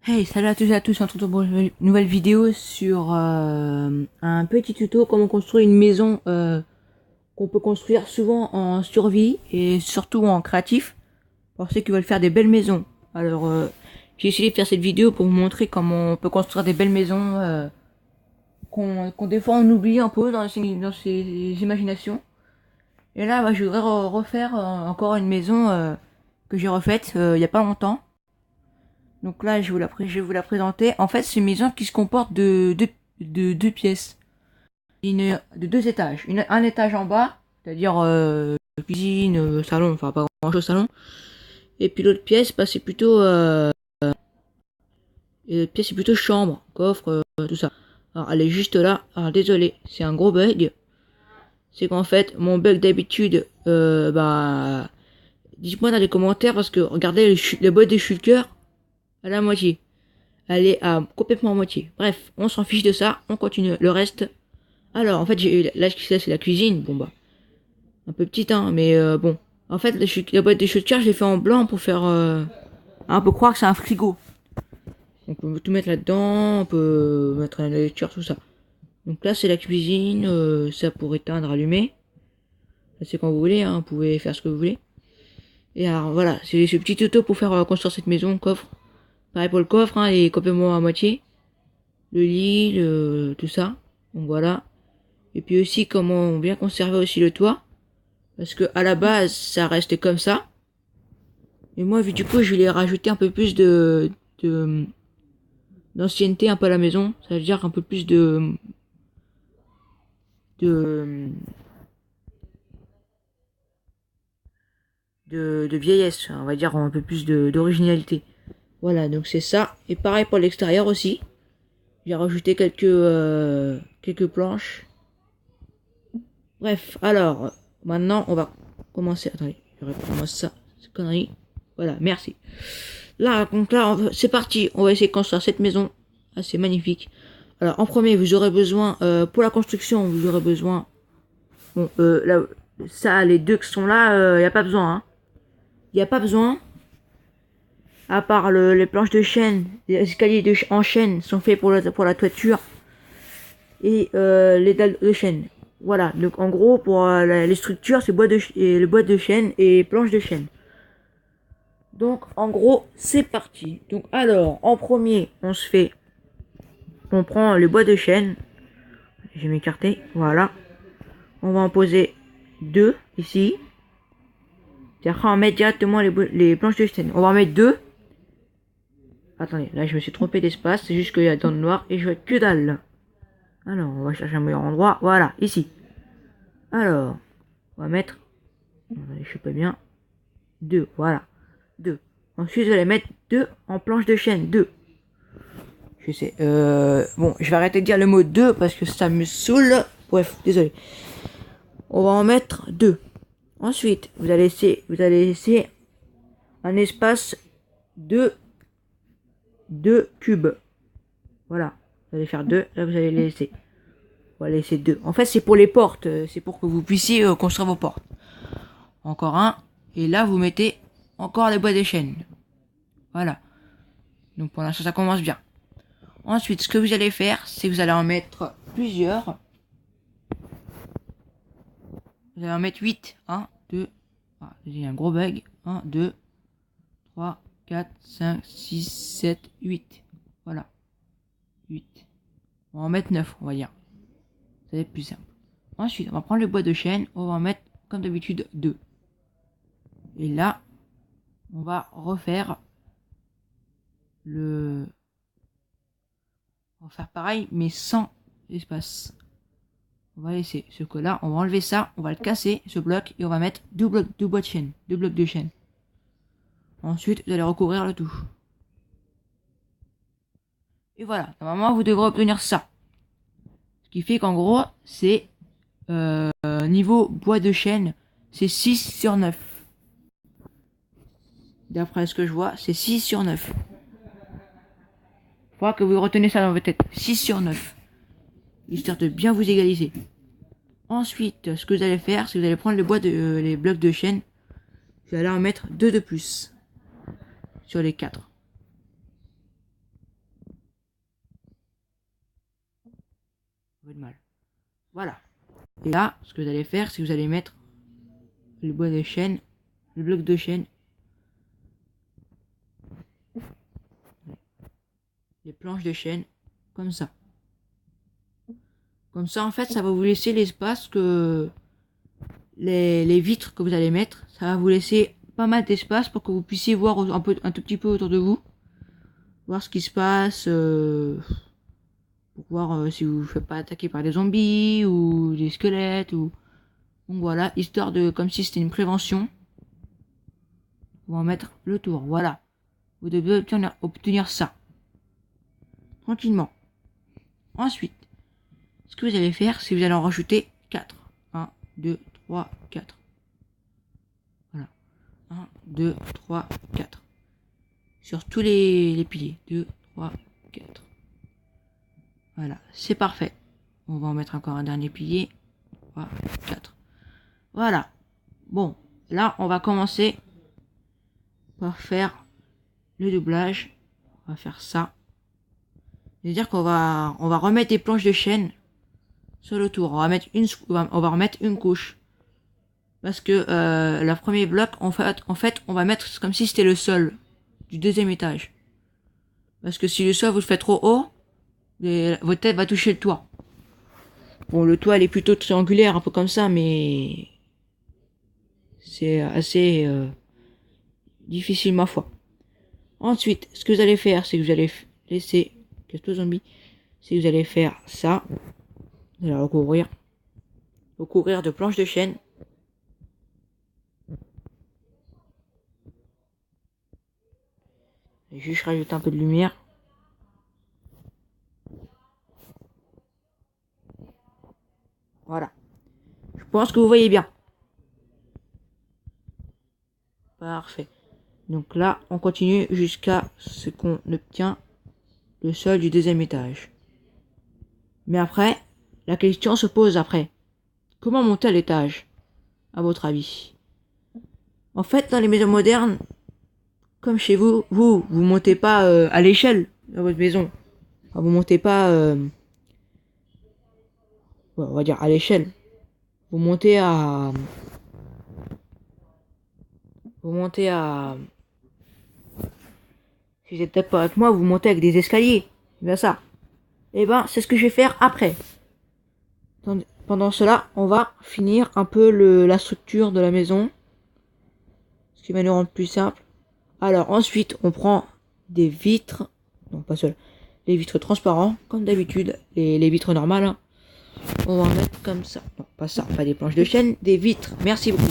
Hey, salut à tous, on se retrouve pour une nouvelle vidéo sur un petit tuto comment construire une maison qu'on peut construire souvent en survie et surtout en créatif pour ceux qui veulent faire des belles maisons. Alors j'ai essayé de faire cette vidéo pour vous montrer comment on peut construire des belles maisons qu'on des fois on oublie un peu dans ses imaginations. Et là je voudrais refaire encore une maison que j'ai refaite il y a pas longtemps. Donc là, je vais vous la présenter. En fait, c'est une maison qui se comporte de deux pièces. De deux étages. Un étage en bas, c'est-à-dire cuisine, salon, enfin pas grand-chose salon. Et puis l'autre pièce, bah, c'est plutôt et l'autre pièce, c'est plutôt chambre, coffre, tout ça. Alors elle est juste là. Alors désolé, c'est un gros bug. C'est qu'en fait, mon bug d'habitude, bah, dites-moi dans les commentaires parce que regardez le boîte des shulkers à la moitié. Elle est à complètement à moitié. Bref, on s'en fiche de ça, on continue le reste. Alors, en fait, là, c'est la cuisine. Bon, bah, un peu petite, hein, mais bon. En fait, la boîte des chaussures, je l'ai fait en blanc pour faire un peu croire que c'est un frigo. On peut tout mettre là-dedans, on peut mettre la lecture, tout ça. Donc là, c'est la cuisine, ça pour éteindre, allumer. Là, c'est quand vous voulez, hein, vous pouvez faire ce que vous voulez. Et alors, voilà, c'est ce petit tuto pour faire construire cette maison, coffre. Pareil pour le coffre, hein, il est complètement à moitié. Le lit, tout ça. Donc voilà. Et puis aussi comment bien conserver aussi le toit. Parce que à la base, ça restait comme ça. Et moi, vu du coup, je voulais rajouter un peu plus de d'ancienneté un peu à la maison. Ça veut dire un peu plus de, de vieillesse. On va dire un peu plus d'originalité. Voilà, donc c'est ça. Et pareil pour l'extérieur aussi. J'ai rajouté quelques planches. Bref, alors, maintenant, on va commencer. Attendez, je recommence ça. C'est connerie. Voilà, merci. Là, donc là, c'est parti. On va essayer de construire cette maison. Ah, c'est magnifique. Alors, en premier, vous aurez besoin, pour la construction, vous aurez besoin. Bon, là, ça, les deux qui sont là, y a pas besoin, hein. Y a pas besoin. À part les planches de chêne, les escaliers en chêne sont faits pour la toiture. Et les dalles de chêne. Voilà, donc en gros, pour les structures, c'est le bois de chêne et planches de chêne. Donc en gros, c'est parti. Donc alors, en premier, on prend le bois de chêne. Je vais m'écarter, voilà. On va en poser deux ici. C'est-à-dire on va mettre directement les planches de chêne. On va en mettre deux. Attendez, là je me suis trompé d'espace, c'est juste qu'il y a dans le noir et je vois que dalle. Alors, on va chercher un meilleur endroit. Voilà, ici. Alors, on va mettre, je sais pas bien, deux, voilà, deux. Ensuite, vous allez mettre deux en planche de chêne, deux. Je sais, bon, je vais arrêter de dire le mot deux parce que ça me saoule. Bref, désolé. On va en mettre deux. Ensuite, vous allez laisser un espace de deux cubes. Voilà, vous allez faire deux, là vous allez laisser. On va laisser deux. En fait, c'est pour les portes, c'est pour que vous puissiez construire vos portes. Encore un, et là vous mettez encore les bois des chênes. Voilà. Donc pour l'instant ça commence bien. Ensuite, ce que vous allez faire, c'est que vous allez en mettre plusieurs. Vous allez en mettre 8. 1, 2, ah, j'ai un gros bug. 1, 2, 3, 4, 5, 6, 7, 8. Voilà. 8. On va en mettre 9, on va dire. Ça va être plus simple. Ensuite, on va prendre le bois de chêne. On va en mettre, comme d'habitude, 2. Et là, on va refaire on va faire pareil, mais sans espace. On va laisser ce que là, on va enlever ça, on va le casser, ce bloc, et on va mettre deux blocs de chêne, deux blocs de chêne. Ensuite, vous allez recouvrir le tout. Et voilà, normalement, vous devrez obtenir ça. Ce qui fait qu'en gros, c'est niveau bois de chêne, c'est 6 sur 9. D'après ce que je vois, c'est 6 sur 9. Il faudra que vous retenez ça dans votre tête. 6 sur 9. Histoire de bien vous égaliser. Ensuite, ce que vous allez faire, c'est que vous allez prendre les blocs de chêne. Vous allez en mettre 2 de plus. Sur les 4. Pas de mal. Voilà. Et là, ce que vous allez faire, c'est que vous allez mettre le bois de chêne, le bloc de chêne, les planches de chêne, comme ça. Comme ça, en fait, ça va vous laisser l'espace que les vitres que vous allez mettre, ça va vous laisser pas mal d'espace pour que vous puissiez voir un tout petit peu autour de vous, voir ce qui se passe, pour voir si vous ne faites pas attaquer par des zombies ou des squelettes ou donc voilà, histoire de comme si c'était une prévention. On va en mettre le tour, voilà. Vous devez obtenir ça tranquillement. Ensuite, ce que vous allez faire, c'est que vous allez en rajouter 4. 1, 2, 3, 4. Voilà. 1, 2, 3, 4. Sur tous les piliers. 2, 3, 4. Voilà, c'est parfait. On va en mettre encore un dernier pilier. 3, 4. Voilà. Bon, là, on va commencer par faire le doublage. On va faire ça. C'est-à-dire qu'on va remettre des planches de chêne sur le tour. On va remettre une couche. Parce que le premier bloc, en fait, on va mettre comme si c'était le sol du deuxième étage. Parce que si le sol vous le faites trop haut, votre tête va toucher le toit. Bon, le toit, il est plutôt triangulaire, un peu comme ça, mais c'est assez difficile, ma foi. Ensuite, ce que vous allez faire, c'est que vous allez laisser quelques zombies. C'est que vous allez faire ça. Vous allez recouvrir de planches de chêne. Et juste rajouter un peu de lumière. Voilà. Je pense que vous voyez bien. Parfait. Donc là, on continue jusqu'à ce qu'on obtient le sol du deuxième étage. Mais après, la question se pose après. Comment monter à l'étage, à votre avis? En fait, dans les maisons modernes, comme chez vous, vous montez pas à l'échelle de votre maison. Enfin, vous montez pas, on va dire à l'échelle. Vous montez à, si vous êtes d'accord avec moi, vous montez avec des escaliers. C'est bien ça. Et ben, c'est ce que je vais faire après. Pendant cela, on va finir un peu la structure de la maison. Ce qui va nous rendre plus simple. Alors ensuite, on prend des vitres. Non, pas seul. Les vitres transparents, comme d'habitude. Les vitres normales. Hein. On va en mettre comme ça. Non, pas ça. Pas des planches de chêne. Des vitres. Merci beaucoup.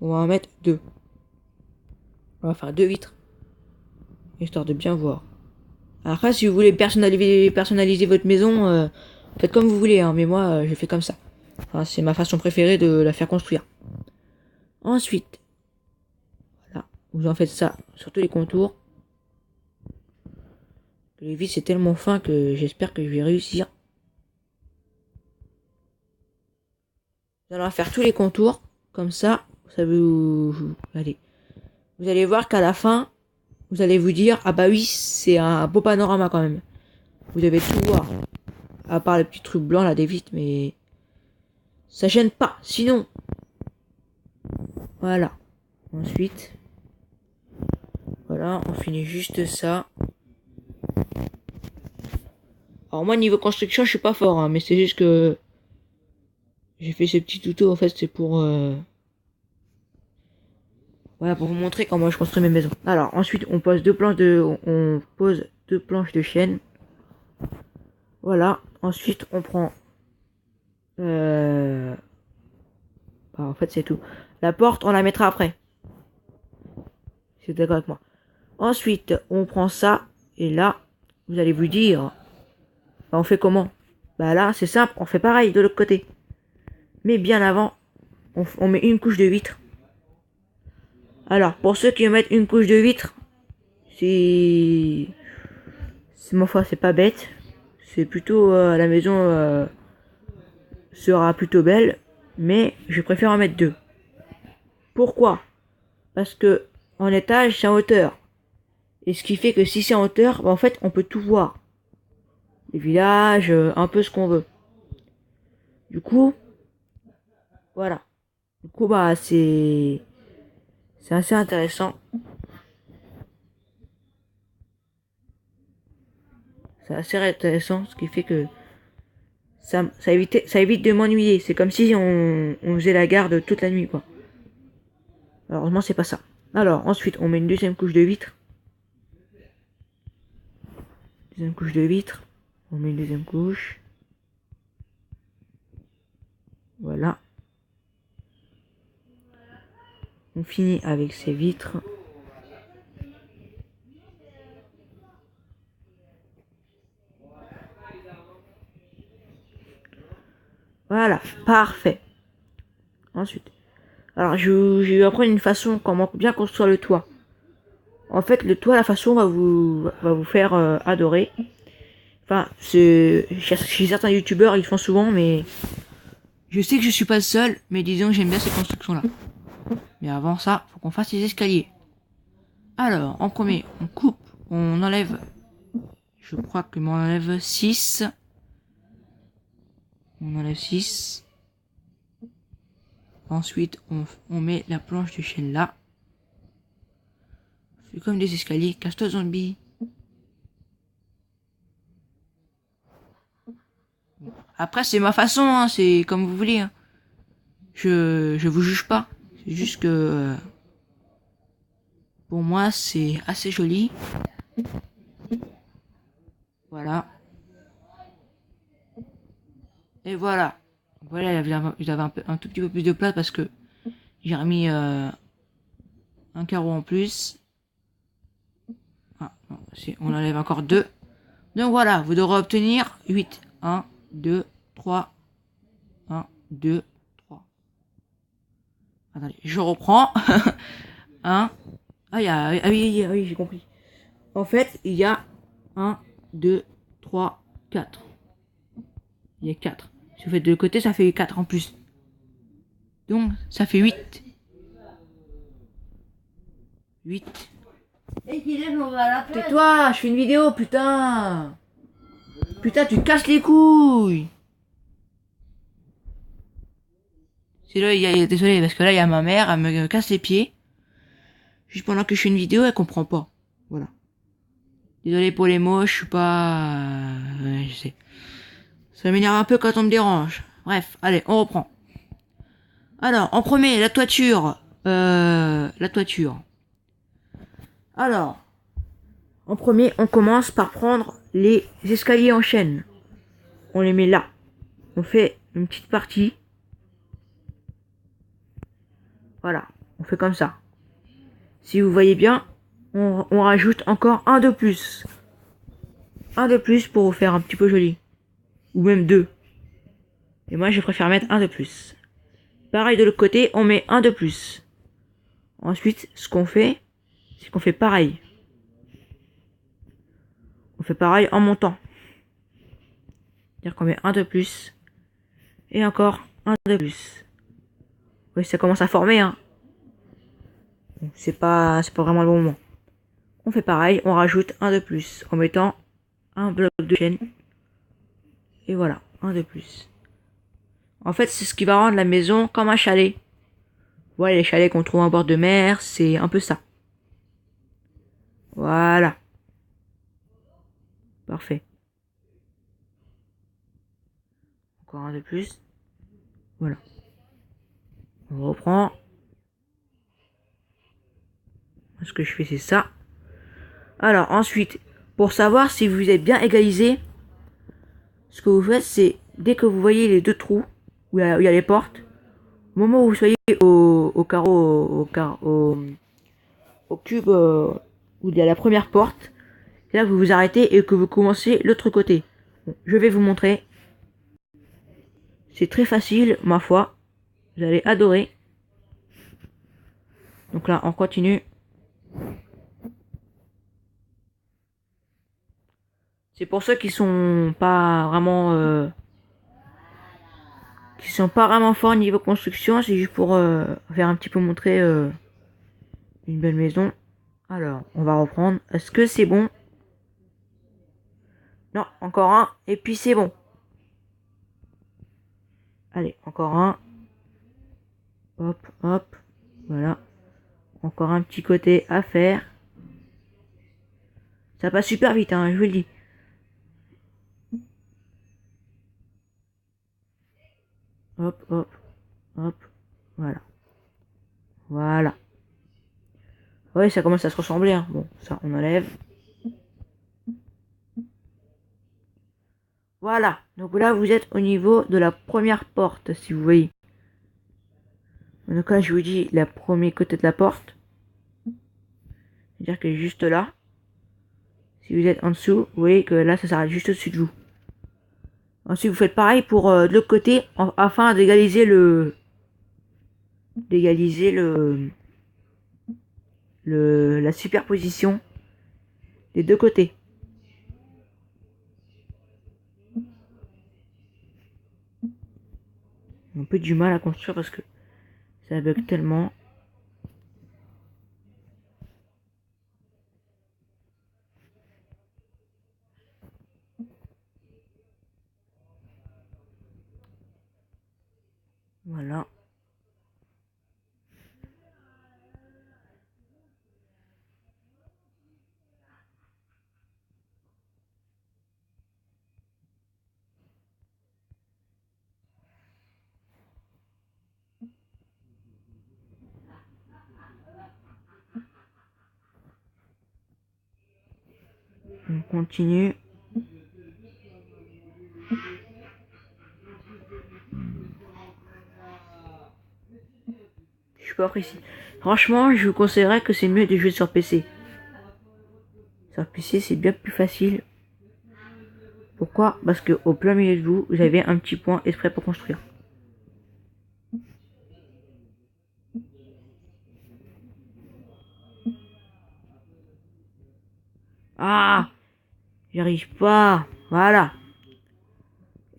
On va en mettre 2. On va faire 2 vitres. Histoire de bien voir. Après, si vous voulez personnaliser votre maison, faites comme vous voulez. Hein, mais moi, je fais comme ça. Enfin, c'est ma façon préférée de la faire construire. Ensuite, voilà. Vous en faites ça sur tous les contours. Les vis, c'est tellement fin que j'espère que je vais réussir. Vous allez faire tous les contours. Comme ça, allez. Vous allez voir qu'à la fin, vous allez vous dire, ah bah oui, c'est un beau panorama quand même. Vous devez tout voir. À part le petit truc blanc là des vitres, mais ça gêne pas. Sinon, voilà. Ensuite, voilà, on finit juste ça. Alors moi, niveau construction, je suis pas fort, hein, mais c'est juste que j'ai fait ce petit tuto, en fait, c'est pour voilà, pour vous montrer comment je construis mes maisons. Alors, ensuite, on pose deux planches de chêne. Voilà. Ensuite, on prend en fait, c'est tout. La porte, on la mettra après. C'est d'accord avec moi. Ensuite, on prend ça. Et là, vous allez vous dire, bah, on fait comment? Bah là, c'est simple. On fait pareil de l'autre côté. Mais bien avant, on met une couche de vitre. Alors, pour ceux qui mettent une couche de vitre, c'est ma foi, c'est pas bête. C'est plutôt, la maison sera plutôt belle. Mais je préfère en mettre 2. Pourquoi? Parce que en étage, c'est en hauteur. Et ce qui fait que si c'est en hauteur, bah en fait, on peut tout voir. Les villages, un peu ce qu'on veut. Du coup, voilà. Du coup, bah, c'est assez intéressant. C'est assez intéressant, ce qui fait que ça évite de m'ennuyer. C'est comme si on faisait la garde toute la nuit, quoi. Heureusement, c'est pas ça. Alors, ensuite, on met une deuxième couche de vitre. Deuxième couche de vitre. On met une deuxième couche. Voilà. On finit avec ces vitres. Voilà, parfait. Ensuite, alors je vais apprendre une façon comment bien construire le toit. En fait, le toit, la façon va vous faire adorer. Enfin, chez certains youtubeurs, ils font souvent, mais je sais que je suis pas le seul. Mais disons que j'aime bien ces constructions-là. Mais avant ça, faut qu'on fasse les escaliers. Alors, en premier, on coupe, on enlève. Je crois que m'en enlève 6. On enlève 6. Ensuite, on met la planche de chêne là. C'est comme des escaliers. Casse-toi, zombie. Après, c'est ma façon, hein, c'est comme vous voulez. Hein. Je vous juge pas. C'est juste que pour moi, c'est assez joli. Voilà. Et voilà. Voilà, j'avais un tout petit peu plus de place parce que j'ai remis un carreau en plus. Ah, non, on enlève encore 2. Donc voilà, vous devrez obtenir 8. 1, 2, 3. 1, 2, 3. Attendez, je reprends. 1. Oui, j'ai compris. En fait, il y a 1, 2, 3, 4. Il y a 4. Si vous faites de côté, ça fait 4 en plus. Donc, ça fait 8. 8. Tais-toi, je fais une vidéo, putain. Putain, tu casses les couilles. C'est là, désolé, parce que là, il y a ma mère, elle me casse les pieds. Juste pendant que je fais une vidéo, elle comprend pas. Voilà. Désolé pour les mots, je suis pas... je sais. Ça m'énerve un peu quand on me dérange. Bref, allez, on reprend. Alors, en premier, la toiture. La toiture. Alors, en premier, on commence par prendre les escaliers en chaîne. On les met là. On fait une petite partie. Voilà, on fait comme ça. Si vous voyez bien, on rajoute encore un de plus. Un de plus pour vous faire un petit peu joli. Ou même 2. Et moi, je préfère mettre un de plus. Pareil de l'autre côté, on met un de plus. Ensuite, ce qu'on fait, c'est qu'on fait pareil. On fait pareil en montant. C'est-à-dire qu'on met un de plus. Et encore un de plus. Oui, ça commence à former, hein. C'est pas vraiment le bon moment. On fait pareil, on rajoute un de plus en mettant un bloc de chaîne. Et voilà, un de plus. En fait, c'est ce qui va rendre la maison comme un chalet. Voilà, les chalets qu'on trouve en bord de mer, c'est un peu ça. Voilà. Parfait. Encore un de plus. Voilà. On reprend. Ce que je fais, c'est ça. Alors, ensuite, pour savoir si vous êtes bien égalisé, ce que vous faites, c'est dès que vous voyez les deux trous où il y a les portes, au moment où vous soyez au carreau, au cube où il y a la première porte, c'est là que vous vous arrêtez et que vous commencez l'autre côté. Bon, je vais vous montrer. C'est très facile, ma foi. Vous allez adorer. Donc là, on continue. C'est pour ceux qui sont pas vraiment forts niveau construction. C'est juste pour faire un petit peu montrer une belle maison. Alors, on va reprendre. Est-ce que c'est bon? Non, encore un. Et puis c'est bon. Allez, encore un. Hop, hop. Voilà. Encore un petit côté à faire. Ça passe super vite, hein, je vous le dis. Hop, hop, hop. Voilà. Voilà. Ouais, ça commence à se ressembler. Hein. Bon, ça, on enlève. Voilà. Donc là, vous êtes au niveau de la première porte, si vous voyez. Donc là, je vous dis la premier côté de la porte. C'est-à-dire qu'elle est juste là. Si vous êtes en dessous, vous voyez que là, ça s'arrête juste au-dessus de vous. Ensuite, vous faites pareil pour de l'autre côté, afin d'égaliser la superposition des deux côtés. Un peu du mal à construire parce que ça bug tellement. Voilà. On continue. Je suis pas précis. Franchement, je vous conseillerais que c'est mieux de jouer sur PC. Sur PC, c'est bien plus facile. Pourquoi? Parce que au plein milieu de vous, vous avez un petit point exprès pour construire. Ah, j'y arrive pas. Voilà.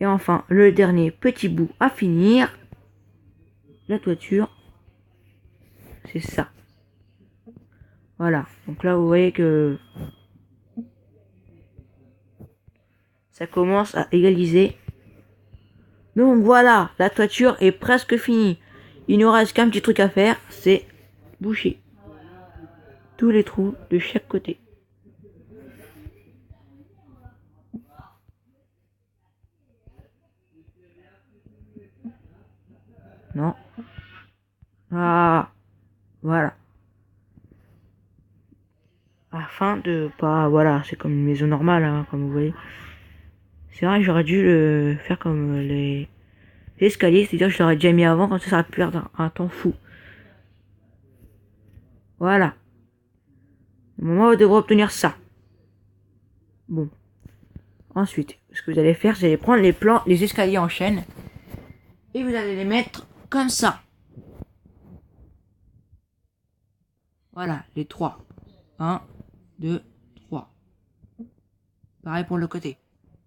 Et enfin, le dernier petit bout à finir. La toiture. C'est ça. Voilà. Donc là, vous voyez que ça commence à égaliser. Donc voilà, la toiture est presque finie. Il nous reste qu'un petit truc à faire, c'est boucher tous les trous de chaque côté. Non. Ah, voilà. Afin de pas, voilà, c'est comme une maison normale, hein, comme vous voyez. C'est vrai que j'aurais dû le faire comme les escaliers, c'est-à-dire que je l'aurais déjà mis avant, comme ça aurait pu perdre un temps fou. Voilà. Au moment où vous devrez obtenir ça. Bon. Ensuite, ce que vous allez faire, c'est prendre les plans, les escaliers en chaîne, et vous allez les mettre comme ça. Voilà, les trois. 1, 2, 3. Pareil pour le côté.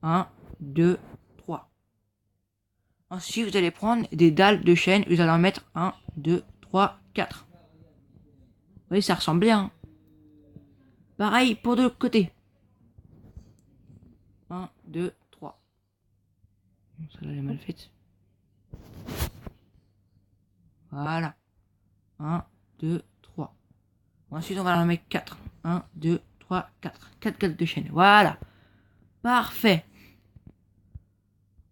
1, 2, 3. Ensuite, vous allez prendre des dalles de chaîne. Vous allez en mettre 1, 2, 3, 4. Vous voyez, ça ressemble bien. Pareil pour de l'autre côté. 1, 2, 3. Celle-là, elle est mal faite. Voilà. 1, 2, 3. Ensuite, on va en mettre 4. 1, 2, 3, 4. 4 dalles de chaîne. Voilà. Parfait.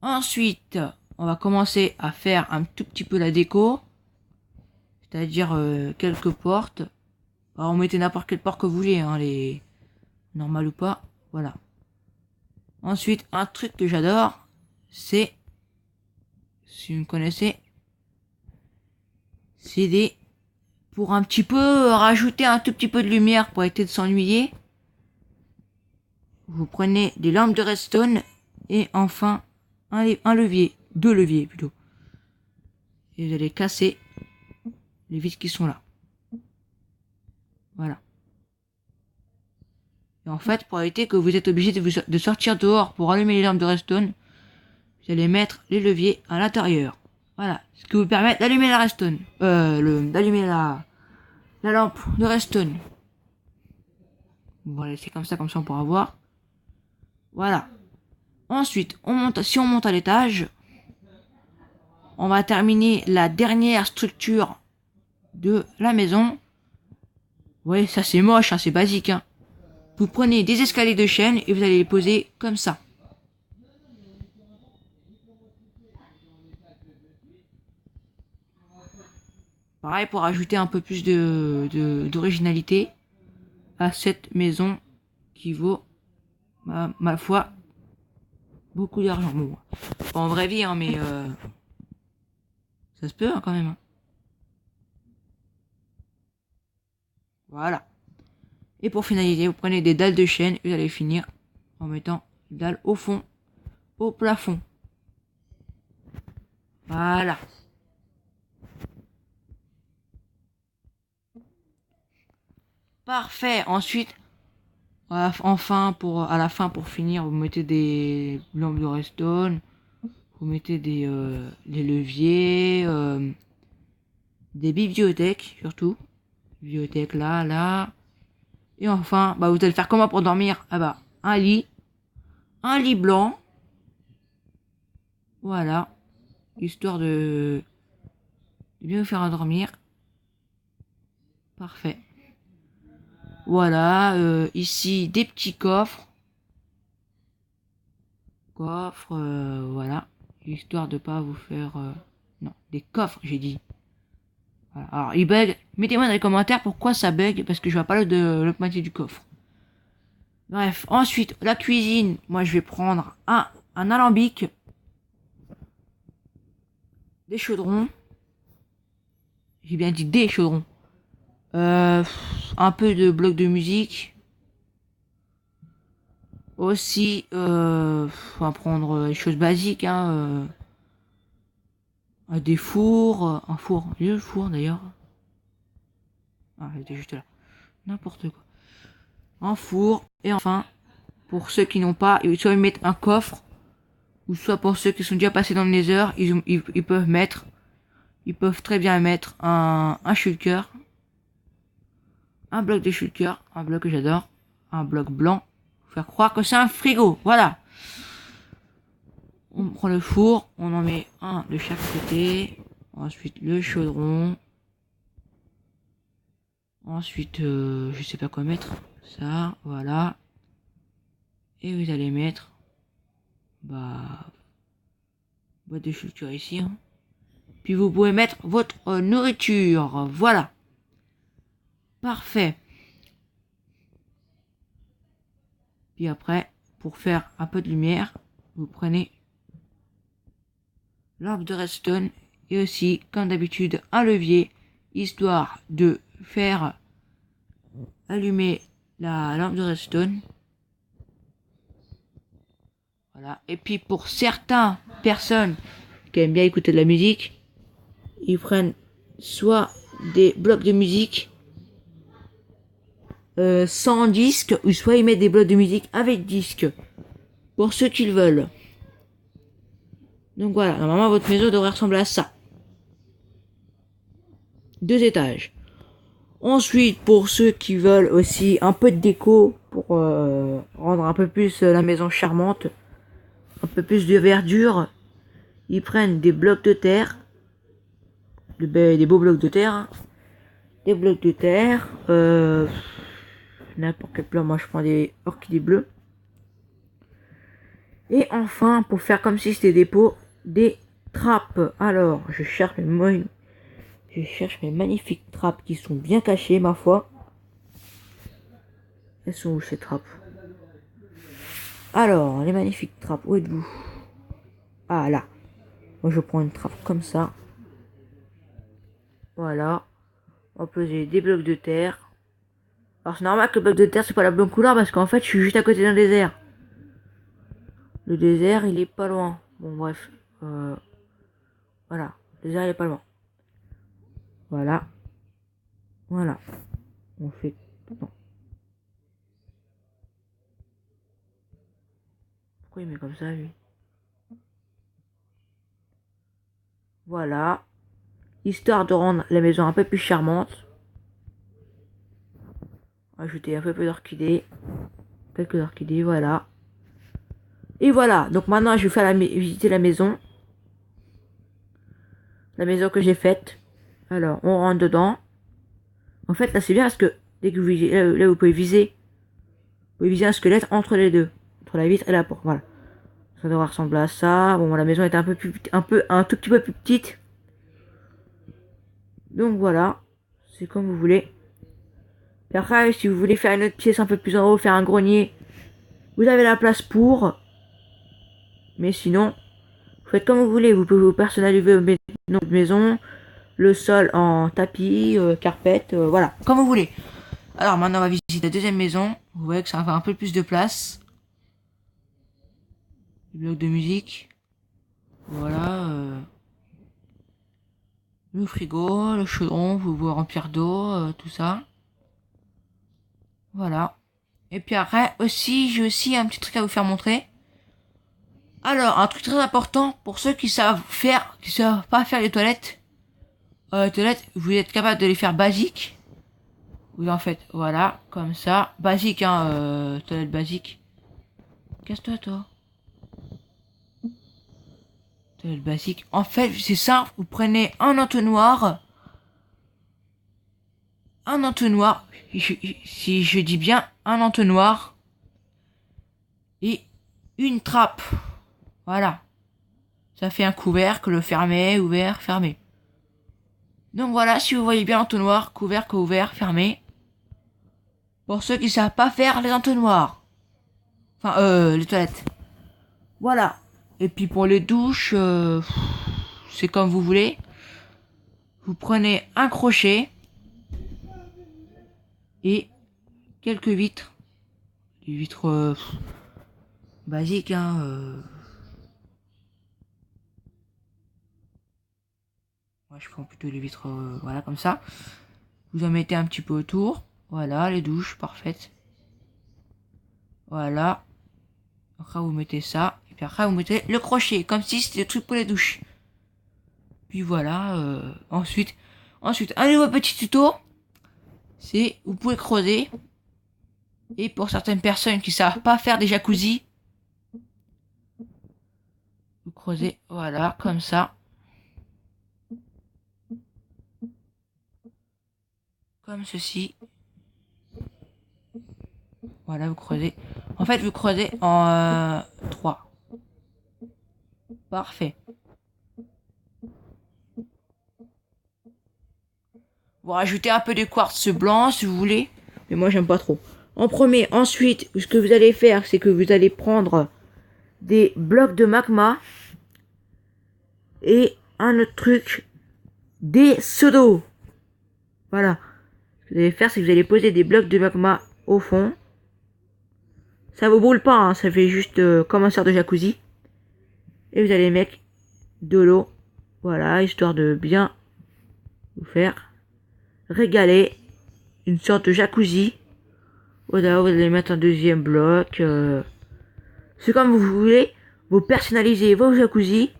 Ensuite, on va commencer à faire un tout petit peu la déco. C'est-à-dire quelques portes. Alors, on mettez n'importe quelle porte que vous voulez, hein, les normales ou pas. Voilà. Ensuite, un truc que j'adore, c'est, si vous me connaissez, c'est des, pour un petit peu rajouter un tout petit peu de lumière pour éviter de s'ennuyer. Vous prenez des lampes de redstone et enfin un levier, 2 leviers plutôt. Et vous allez casser les vis qui sont là. Voilà. Et en fait, pour éviter que vous êtes obligé de sortir dehors pour allumer les lampes de redstone, vous allez mettre les leviers à l'intérieur. Voilà. Ce qui vous permet d'allumer la redstone. D'allumer la lampe de redstone. On va laisser comme ça on pourra voir. Voilà. Ensuite, si on monte à l'étage, on va terminer la dernière structure de la maison. Ouais, ça c'est moche, hein, c'est basique. Hein. Vous prenez des escaliers de chêne et vous allez les poser comme ça. Pareil pour ajouter un peu plus d'originalité à cette maison qui vaut, ma foi, beaucoup d'argent. Bon, pas en vraie vie, hein, mais ça se peut hein, quand même. Hein. Voilà. Et pour finaliser, vous prenez des dalles de chêne et vous allez finir en mettant une dalle au fond, au plafond. Voilà. Parfait. Ensuite, à la fin, pour finir, vous mettez des lampes de redstone, vous mettez des leviers, des bibliothèques surtout. Bibliothèque là. Et enfin, vous allez faire comment pour dormir? Ah bah, un lit blanc. Voilà. Histoire de bien vous faire endormir. Parfait. Voilà, ici des petits coffres. Voilà. Histoire de pas vous faire... Non, des coffres, j'ai dit. Voilà. Alors, il bug. Mettez-moi dans les commentaires pourquoi ça bug, parce que je vois pas le moitié du coffre. Bref, ensuite, la cuisine. Moi, je vais prendre un alambic. Des chaudrons. J'ai bien dit des chaudrons. Un peu de blocs de musique. Aussi, on va prendre les choses basiques, hein. Des fours, un four, il y a le four d'ailleurs. Ah, il était juste là. N'importe quoi. Un four, et enfin, pour ceux qui n'ont pas, soit ils mettent un coffre, ou soit pour ceux qui sont déjà passés dans le Nether, ils peuvent très bien mettre un shulker, un bloc de shulker, un bloc que j'adore, un bloc blanc, faire croire que c'est un frigo, voilà. On prend le four, on en met un de chaque côté, ensuite le chaudron, ensuite je sais pas quoi mettre, ça, voilà, et vous allez mettre boîte de chaussures ici, hein. Puis vous pouvez mettre votre nourriture, voilà, parfait. Puis après, pour faire un peu de lumière, vous prenez lampe de redstone et aussi, comme d'habitude, un levier, histoire de faire allumer la lampe de redstone. Voilà. Et puis pour certaines personnes qui aiment bien écouter de la musique, ils prennent soit des blocs de musique sans disque, ou soit ils mettent des blocs de musique avec disque, pour ceux qui le veulent. Donc voilà, normalement votre maison devrait ressembler à ça. 2 étages. Ensuite, pour ceux qui veulent aussi un peu de déco pour rendre un peu plus la maison charmante, un peu plus de verdure, ils prennent des blocs de terre, des beaux blocs de terre, des blocs de terre, n'importe quel plan, moi je prends des orchidées bleues. Et enfin, pour faire comme si c'était des pots, des trappes. Alors, je cherche mes magnifiques trappes qui sont bien cachées, ma foi. Elles sont où ces trappes? Alors, les magnifiques trappes, où êtes-vous? Ah, là. Moi, je prends une trappe comme ça. Voilà. On va poser des blocs de terre. Alors, c'est normal que le bloc de terre, c'est pas la bonne couleur, parce qu'en fait, je suis juste à côté d'un désert. Le désert, il est pas loin. Bon, bref. Voilà. Le désert, il est pas loin. Voilà. Voilà. On fait... Non. Pourquoi il met comme ça, lui? Voilà. Histoire de rendre la maison un peu plus charmante. Ajouter un peu plus d'orchidées. Quelques orchidées, voilà. Et voilà. Donc maintenant, je vais faire visiter la maison. la maison que j'ai faite. Alors, on rentre dedans. En fait, là, c'est bien parce que dès que vous visez, là, vous pouvez viser. Vous pouvez viser un squelette entre les deux. Entre la vitre et la porte. Voilà. Ça devrait ressembler à ça. Bon, la maison est un tout petit peu plus petite. Donc voilà. C'est comme vous voulez. Et après, si vous voulez faire une autre pièce un peu plus en haut, faire un grenier, vous avez la place pour. Mais sinon, vous faites comme vous voulez. Vous pouvez vous personnaliser votre maison, le sol en tapis, carpette, voilà, comme vous voulez. Alors maintenant, on va visiter la deuxième maison. Vous voyez que ça va faire un peu plus de place. Le bloc de musique. Voilà. Le frigo, le chaudron, vous pouvez remplir d'eau, tout ça. Voilà. Et puis après, j'ai aussi un petit truc à vous faire montrer. Alors, un truc très important pour ceux qui savent pas faire les toilettes. Les toilettes, vous êtes capable de les faire basiques. Vous en faites, voilà, comme ça. Basique, hein, toilette basique. Casse-toi, toi. Toilette basique. En fait, c'est simple, vous prenez un entonnoir. Un entonnoir. Si je dis bien un entonnoir. Et une trappe. Voilà. Ça fait un couvercle fermé, ouvert, fermé. Donc voilà, si vous voyez bien l'entonnoir, couvercle, ouvert, fermé. Pour ceux qui savent pas faire les entonnoirs. Enfin, les toilettes. Voilà. Et puis pour les douches, c'est comme vous voulez. Vous prenez un crochet. Et quelques vitres. Des vitres basiques, hein. Moi, je prends plutôt les vitres, voilà, comme ça. Vous en mettez un petit peu autour. Voilà, les douches, parfaites. Voilà. Après, vous mettez ça. Et puis après, vous mettez le crochet, comme si c'était le truc pour les douches. Puis voilà, ensuite, un nouveau petit tuto. C'est, vous pouvez creuser. Et pour certaines personnes qui savent pas faire des jacuzzi, vous creusez, voilà, comme ça. Comme ceci. Voilà, vous creusez. En fait, vous creusez en 3. Parfait. Vous rajoutez un peu de quartz blanc si vous voulez. Mais moi, j'aime pas trop. En premier, ensuite, ce que vous allez faire, c'est que vous allez prendre des blocs de magma. Et un autre truc, des seaux d'eau. Voilà. Ce que vous allez faire, c'est que vous allez poser des blocs de magma au fond. Ça vous brûle pas, hein, ça fait juste comme un sort de jacuzzi. Et vous allez mettre de l'eau. Voilà, histoire de bien vous faire régaler. Une sorte de jacuzzi. Voilà, vous allez mettre un deuxième bloc. C'est comme vous voulez. Vous personnalisez vos jacuzzi.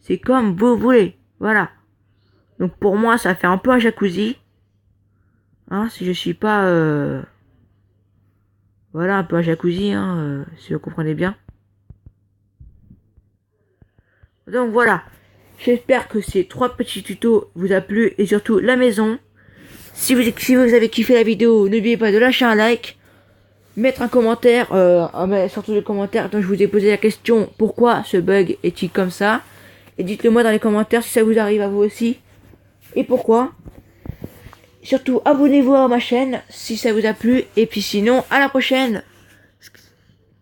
C'est comme vous voulez. Voilà. Donc pour moi, ça fait un peu un jacuzzi. Hein, si je suis pas... Voilà, un peu un jacuzzi, hein, si vous comprenez bien. Donc voilà. J'espère que ces 3 petits tutos vous a plu. Et surtout la maison. Si vous avez kiffé la vidéo, n'oubliez pas de lâcher un like. Mettre un commentaire. Surtout le commentaire dont je vous ai posé la question. Pourquoi ce bug est-il comme ça? Et dites-le moi dans les commentaires si ça vous arrive à vous aussi. Et pourquoi? Surtout, abonnez-vous à ma chaîne si ça vous a plu. Et puis sinon, à la prochaine.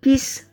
Peace.